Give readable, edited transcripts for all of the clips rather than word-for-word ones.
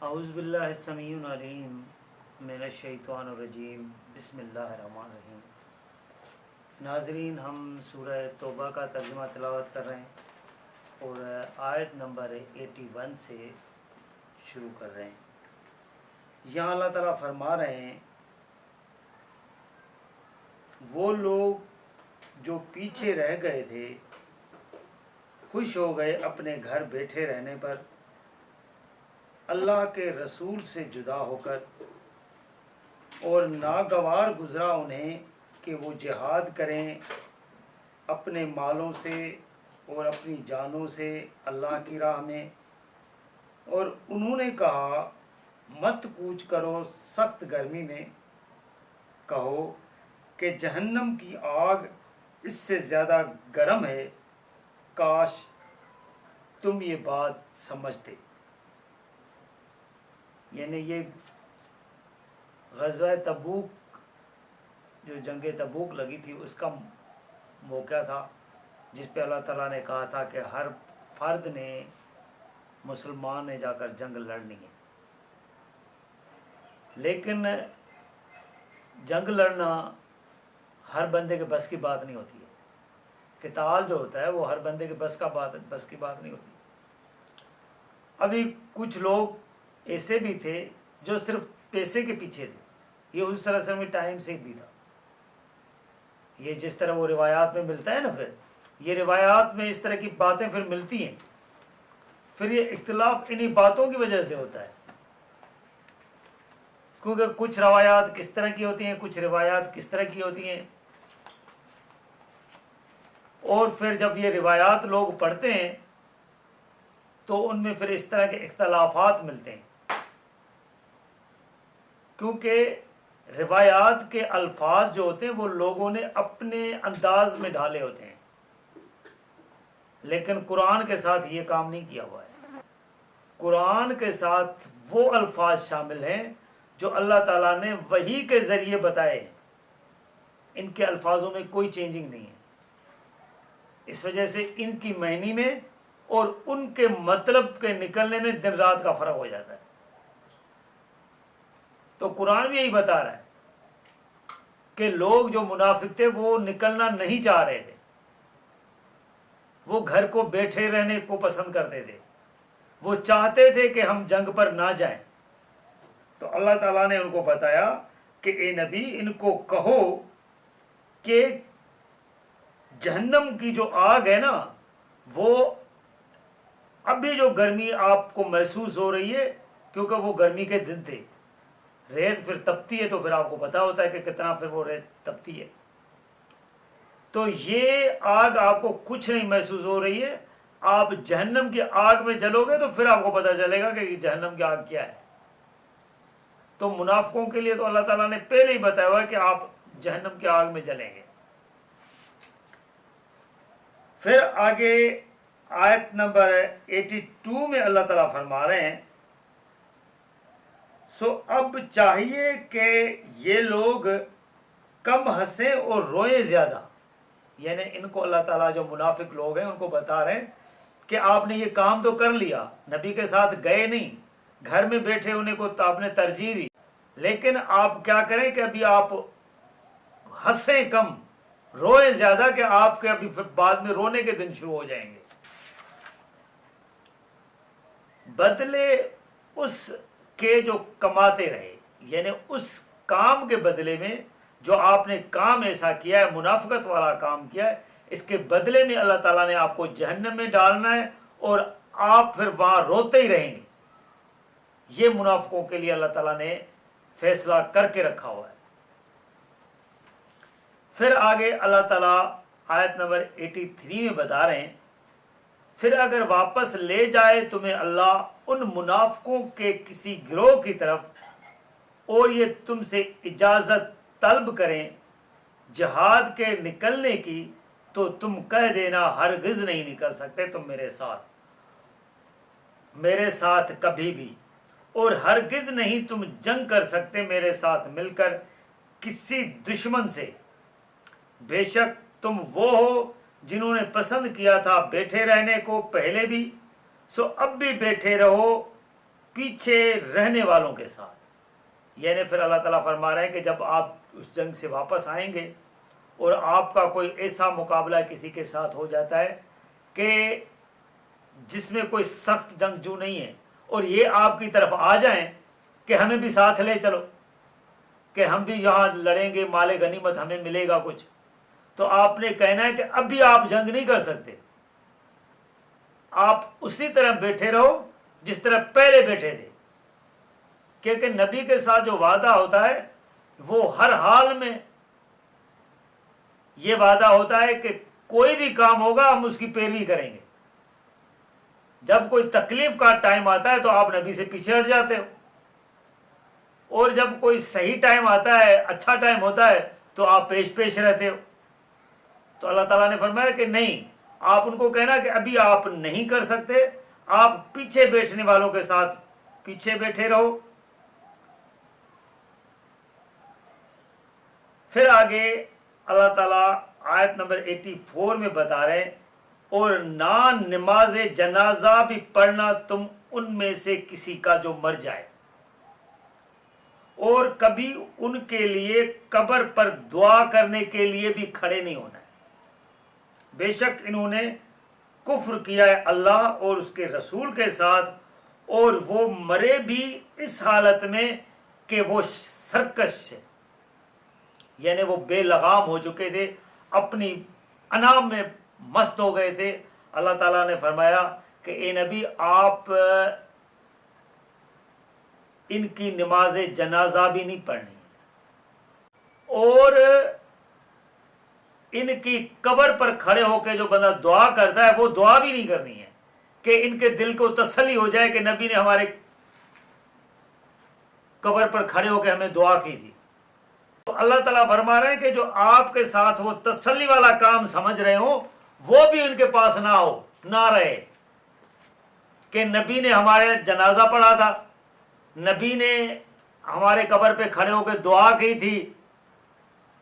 اعوذ باللہ السمیع العلیم من الشیطان الرجیم بسم اللہ الرحمن الرحیم۔ ناظرین، ہم سورہ توبہ کا ترجمہ تلاوت کر رہے ہیں اور آیت نمبر 81 سے شروع کر رہے ہیں۔ یہاں اللہ تعالیٰ فرما رہے ہیں، وہ لوگ جو پیچھے رہ گئے تھے خوش ہو گئے اپنے گھر بیٹھے رہنے پر، اللہ کے رسول سے جدا ہو کر، اور ناگوار گزرا انہیں کہ وہ جہاد کریں اپنے مالوں سے اور اپنی جانوں سے اللہ کی راہ میں، اور انہوں نے کہا مت کوچ کرو سخت گرمی میں، کہو کہ جہنم کی آگ اس سے زیادہ گرم ہے، کاش تم یہ بات سمجھتے۔ یعنی یہ غزوہ تبوک، جو جنگ تبوک لگی تھی، اس کا موقع تھا جس پہ اللہ تعالیٰ نے کہا تھا کہ ہر فرد نے، مسلمان نے جا کر جنگ لڑنی ہے۔ لیکن جنگ لڑنا ہر بندے کے بس کی بات نہیں ہوتی ہے۔ قتال جو ہوتا ہے وہ ہر بندے کے بس کی بات نہیں ہوتی۔ ابھی کچھ لوگ ایسے بھی تھے جو صرف پیسے کے پیچھے تھے، یہ اس طرح سے میں ٹائم سے بھی تھا۔ یہ جس طرح وہ روایات میں ملتا ہے نا، پھر یہ روایات میں اس طرح کی باتیں پھر ملتی ہیں، پھر یہ اختلاف انہی باتوں کی وجہ سے ہوتا ہے، کیونکہ کچھ روایات کس طرح کی ہوتی ہیں، کچھ روایات کس طرح کی ہوتی ہیں، اور پھر جب یہ روایات لوگ پڑھتے ہیں تو ان میں پھر اس طرح کے اختلافات ملتے ہیں، کیونکہ روایات کے الفاظ جو ہوتے ہیں وہ لوگوں نے اپنے انداز میں ڈھالے ہوتے ہیں، لیکن قرآن کے ساتھ یہ کام نہیں کیا ہوا ہے۔ قرآن کے ساتھ وہ الفاظ شامل ہیں جو اللہ تعالیٰ نے وحی کے ذریعے بتائے ہیں، ان کے الفاظوں میں کوئی چینجنگ نہیں ہے۔ اس وجہ سے ان کی معنی میں اور ان کے مطلب کے نکلنے میں دن رات کا فرق ہو جاتا ہے۔ تو قرآن بھی یہی بتا رہا ہے کہ لوگ جو منافق تھے وہ نکلنا نہیں چاہ رہے تھے، وہ گھر کو بیٹھے رہنے کو پسند کرتے تھے، وہ چاہتے تھے کہ ہم جنگ پر نہ جائیں۔ تو اللہ تعالیٰ نے ان کو بتایا کہ اے نبی، ان کو کہو کہ جہنم کی جو آگ ہے نا، وہ ابھی جو گرمی آپ کو محسوس ہو رہی ہے، کیونکہ وہ گرمی کے دن تھے، ریت پھر تپتی ہے تو پھر آپ کو پتا ہوتا ہے کہ کتنا پھر وہ ریت تپتی ہے، تو یہ آگ آپ کو کچھ نہیں محسوس ہو رہی ہے۔ آپ جہنم کی آگ میں جلو گے تو پھر آپ کو پتا چلے گا کہ جہنم کی آگ کیا ہے۔ تو منافقوں کے لیے تو اللہ تعالیٰ نے پہلے ہی بتایا ہوا ہے کہ آپ جہنم کی آگ میں جلیں گے۔ پھر آگے آیت نمبر 82 میں اللہ تعالیٰ فرما رہے ہیں، سو اب چاہیے کہ یہ لوگ کم ہنسیں اور روئیں زیادہ۔ یعنی ان کو اللہ تعالیٰ، جو منافق لوگ ہیں، ان کو بتا رہے ہیں کہ آپ نے یہ کام تو کر لیا، نبی کے ساتھ گئے نہیں، گھر میں بیٹھے ہونے کو تو آپ نے ترجیح دی، لیکن آپ کیا کریں کہ ابھی آپ ہنسیں کم، روئیں زیادہ، کہ آپ کے ابھی پھر بعد میں رونے کے دن شروع ہو جائیں گے۔ بدلے اس کے جو کماتے رہے، یعنی اس کام کے بدلے میں جو آپ نے کام ایسا کیا ہے، منافقت والا کام کیا ہے، اس کے بدلے میں اللہ تعالیٰ نے آپ کو جہنم میں ڈالنا ہے، اور آپ پھر وہاں روتے ہی رہیں گے۔ یہ منافقوں کے لیے اللہ تعالیٰ نے فیصلہ کر کے رکھا ہوا ہے۔ پھر آگے اللہ تعالیٰ آیت نمبر 83 میں بتا رہے ہیں، پھر اگر واپس لے جائے تمہیں اللہ ان منافقوں کے کسی گروہ کی طرف، اور یہ تم سے اجازت طلب کریں جہاد کے نکلنے کی، تو تم کہہ دینا ہرگز نہیں نکل سکتے تم میرے ساتھ کبھی بھی، اور ہرگز نہیں تم جنگ کر سکتے میرے ساتھ مل کر کسی دشمن سے۔ بے شک تم وہ ہو جنہوں نے پسند کیا تھا بیٹھے رہنے کو پہلے بھی، سو اب بھی بیٹھے رہو، پیچھے رہنے والوں کے ساتھ. یعنی پھر اللہ تعالیٰ فرما رہے ہیں کہ جب آپ اس جنگ سے واپس آئیں گے اور آپ کا کوئی ایسا مقابلہ کسی کے ساتھ ہو جاتا ہے کہ جس میں کوئی سخت جنگجو نہیں ہے اور یہ آپ کی طرف آ جائیں کہ ہمیں بھی ساتھ لے چلو کہ ہم بھی یہاں لڑیں گے، مال غنیمت ہمیں ملے گا کچھ، تو آپ نے کہنا ہے کہ ابھی آپ جنگ نہیں کر سکتے، آپ اسی طرح بیٹھے رہو جس طرح پہلے بیٹھے تھے. کیونکہ نبی کے ساتھ جو وعدہ ہوتا ہے وہ ہر حال میں یہ وعدہ ہوتا ہے کہ کوئی بھی کام ہوگا ہم اس کی پیروی کریں گے. جب کوئی تکلیف کا ٹائم آتا ہے تو آپ نبی سے پیچھے ہٹ جاتے ہو، اور جب کوئی صحیح ٹائم آتا ہے، اچھا ٹائم ہوتا ہے تو آپ پیش رہتے ہو. تو اللہ تعالیٰ نے فرمایا کہ نہیں، آپ ان کو کہنا کہ ابھی آپ نہیں کر سکتے، آپ پیچھے بیٹھنے والوں کے ساتھ پیچھے بیٹھے رہو. پھر آگے اللہ تعالیٰ آیت نمبر 84 میں بتا رہے ہیں، اور نہ نماز جنازہ بھی پڑھنا تم ان میں سے کسی کا جو مر جائے، اور کبھی ان کے لیے قبر پر دعا کرنے کے لیے بھی کھڑے نہیں ہونا ہے. بے شک انہوں نے کفر کیا ہے اللہ اور اس کے رسول کے ساتھ، اور وہ مرے بھی اس حالت میں کہ وہ سرکش ہے، یعنی وہ بے لگام ہو چکے تھے، اپنی انعام میں مست ہو گئے تھے. اللہ تعالیٰ نے فرمایا کہ اے نبی آپ ان کی نماز جنازہ بھی نہیں پڑھنی، اور ان کی قبر پر کھڑے ہو کے جو بندہ دعا کرتا ہے وہ دعا بھی نہیں کرنی ہے کہ ان کے دل کو تسلی ہو جائے کہ نبی نے ہمارے قبر پر کھڑے ہو کے ہمیں دعا کی تھی. تو اللہ تعالیٰ فرما رہے ہیں کہ جو آپ کے ساتھ وہ تسلی والا کام سمجھ رہے ہوں وہ بھی ان کے پاس نہ رہے کہ نبی نے ہمارے جنازہ پڑھا تھا، نبی نے ہمارے قبر پہ کھڑے ہو کے دعا کی تھی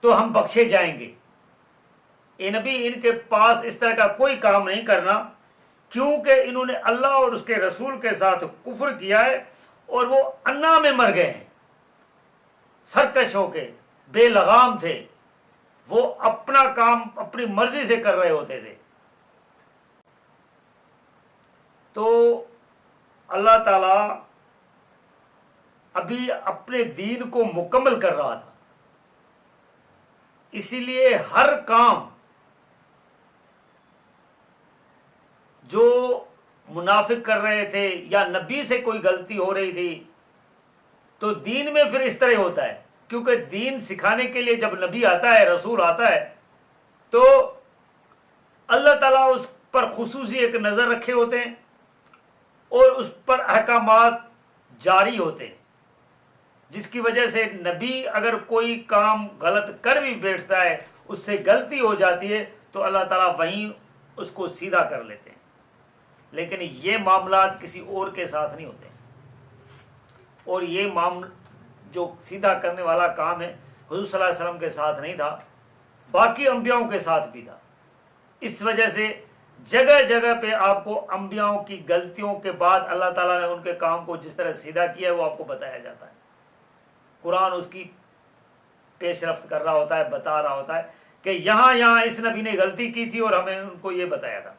تو ہم بخشے جائیں گے. اے نبی ان کے پاس اس طرح کا کوئی کام نہیں کرنا، کیونکہ انہوں نے اللہ اور اس کے رسول کے ساتھ کفر کیا ہے اور وہ انا میں مر گئے ہیں، سرکش ہو کے بے لگام تھے، وہ اپنا کام اپنی مرضی سے کر رہے ہوتے تھے. تو اللہ تعالیٰ ابھی اپنے دین کو مکمل کر رہا تھا، اسی لیے ہر کام جو منافق کر رہے تھے یا نبی سے کوئی غلطی ہو رہی تھی تو دین میں پھر اس طرح ہوتا ہے، کیونکہ دین سکھانے کے لیے جب نبی آتا ہے، رسول آتا ہے، تو اللہ تعالیٰ اس پر خصوصی ایک نظر رکھے ہوتے ہیں اور اس پر احکامات جاری ہوتے ہیں، جس کی وجہ سے نبی اگر کوئی کام غلط کر بھی بیٹھتا ہے، اس سے غلطی ہو جاتی ہے تو اللہ تعالیٰ وہیں اس کو سیدھا کر لیتے ہیں. لیکن یہ معاملات کسی اور کے ساتھ نہیں ہوتے، اور یہ جو سیدھا کرنے والا کام ہے حضور صلی اللہ علیہ وسلم کے ساتھ نہیں تھا، باقی انبیاؤں کے ساتھ بھی تھا. اس وجہ سے جگہ جگہ پہ آپ کو انبیاؤں کی غلطیوں کے بعد اللہ تعالیٰ نے ان کے کام کو جس طرح سیدھا کیا ہے وہ آپ کو بتایا جاتا ہے. قرآن اس کی پیش رفت کر رہا ہوتا ہے، بتا رہا ہوتا ہے کہ یہاں اس نبی نے غلطی کی تھی اور ہمیں ان کو یہ بتایا تھا.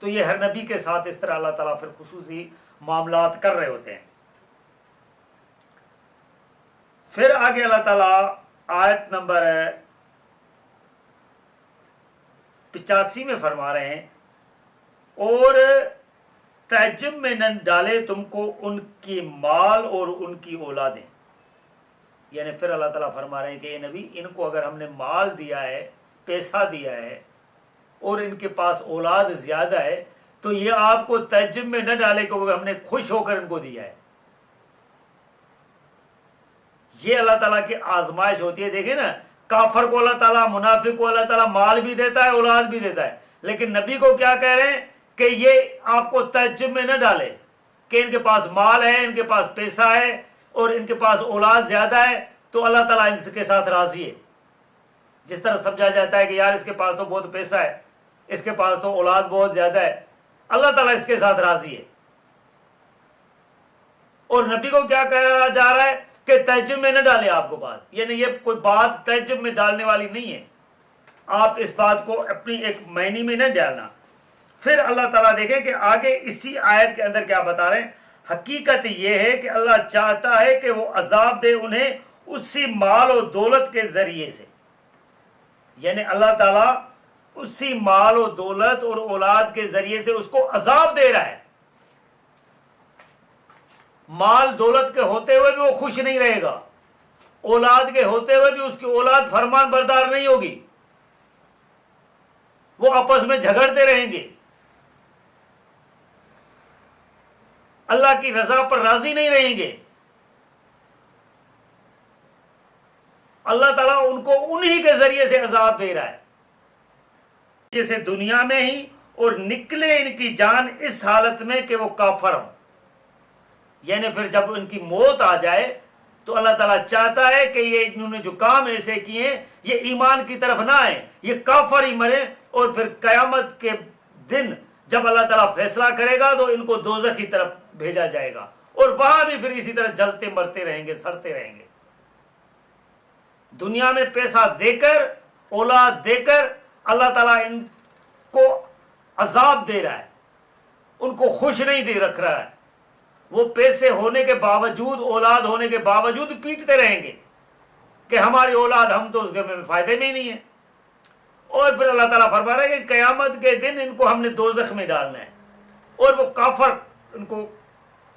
تو یہ ہر نبی کے ساتھ اس طرح اللہ تعالیٰ پھر خصوصی معاملات کر رہے ہوتے ہیں. پھر آگے اللہ تعالیٰ آیت نمبر 85 میں فرما رہے ہیں، اور تعجب میں نہ ڈالے تم کو ان کی مال اور ان کی اولادیں. یعنی پھر اللہ تعالیٰ فرما رہے ہیں کہ اے نبی ان کو اگر ہم نے مال دیا ہے، پیسہ دیا ہے اور ان کے پاس اولاد زیادہ ہے تو یہ آپ کو تعجب میں نہ ڈالے کہ ہم نے خوش ہو کر ان کو دیا ہے. یہ اللہ تعالیٰ کی آزمائش ہوتی ہے. دیکھیں نا، کافر کو اللہ تعالیٰ، منافق کو اللہ تعالیٰ مال بھی دیتا ہے، اولاد بھی دیتا ہے، لیکن نبی کو کیا کہہ رہے ہیں کہ یہ آپ کو تعجب میں نہ ڈالے کہ ان کے پاس مال ہے، ان کے پاس پیسہ ہے اور ان کے پاس اولاد زیادہ ہے تو اللہ تعالیٰ ان کے ساتھ راضی ہے. جس طرح سمجھا جاتا ہے کہ یار اس کے پاس تو بہت پیسہ ہے، اس کے پاس تو اولاد بہت زیادہ ہے، اللہ تعالیٰ اس کے ساتھ راضی ہے. اور نبی کو کیا کہا جا رہا ہے کہ تعجب میں نہ ڈالیں آپ کو بات، یعنی یہ کوئی بات تعجب میں ڈالنے والی نہیں ہے، آپ اس بات کو اپنی ایک معنی میں نہ ڈالنا۔ پھر اللہ تعالیٰ دیکھیں کہ آگے اسی آیت کے اندر کیا بتا رہے ہیں، حقیقت یہ ہے کہ اللہ چاہتا ہے کہ وہ عذاب دے انہیں اسی مال و دولت کے ذریعے سے، یعنی اللہ تعالیٰ اسی مال و دولت اور اولاد کے ذریعے سے اس کو عذاب دے رہا ہے۔ مال دولت کے ہوتے ہوئے بھی وہ خوش نہیں رہے گا، اولاد کے ہوتے ہوئے بھی اس کی اولاد فرمان بردار نہیں ہوگی، وہ آپس میں جھگڑتے رہیں گے، اللہ کی رضا پر راضی نہیں رہیں گے۔ اللہ تعالیٰ ان کو انہی کے ذریعے سے عذاب دے رہا ہے، جیسے دنیا میں ہی، اور نکلے ان کی جان اس حالت میں کہ وہ کافر ہوں، یعنی پھر جب ان کی موت آ جائے تو اللہ تعالیٰ چاہتا ہے کہ یہ انہوں نے جو کام ایسے کیے یہ ایمان کی طرف نہ آئے، یہ کافر ہی مرے، اور پھر قیامت کے دن جب اللہ تعالیٰ فیصلہ کرے گا تو ان کو دوزخ کی طرف بھیجا جائے گا، اور وہاں بھی پھر اسی طرح جلتے مرتے رہیں گے، سڑتے رہیں گے۔ دنیا میں پیسہ دے کر، اولاد دے کر اللہ تعالیٰ ان کو عذاب دے رہا ہے، ان کو خوش نہیں دے رکھ رہا ہے، وہ پیسے ہونے کے باوجود، اولاد ہونے کے باوجود پیٹتے رہیں گے کہ ہماری اولاد، ہم تو اس کے میں فائدے میں ہی نہیں ہیں۔ اور پھر اللہ تعالیٰ فرما رہا ہے کہ قیامت کے دن ان کو ہم نے دوزخ میں ڈالنا ہے، اور وہ کافر ان کو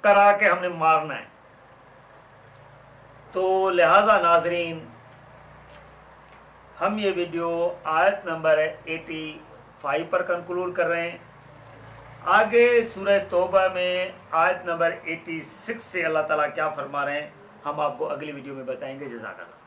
کرا کے ہم نے مارنا ہے۔ تو لہٰذا ناظرین، ہم یہ ویڈیو آیت نمبر 85 پر کنکلوڈ کر رہے ہیں۔ آگے سورہ توبہ میں آیت نمبر 86 سے اللہ تعالیٰ کیا فرما رہے ہیں ہم آپ کو اگلی ویڈیو میں بتائیں گے۔ جزاک اللہ۔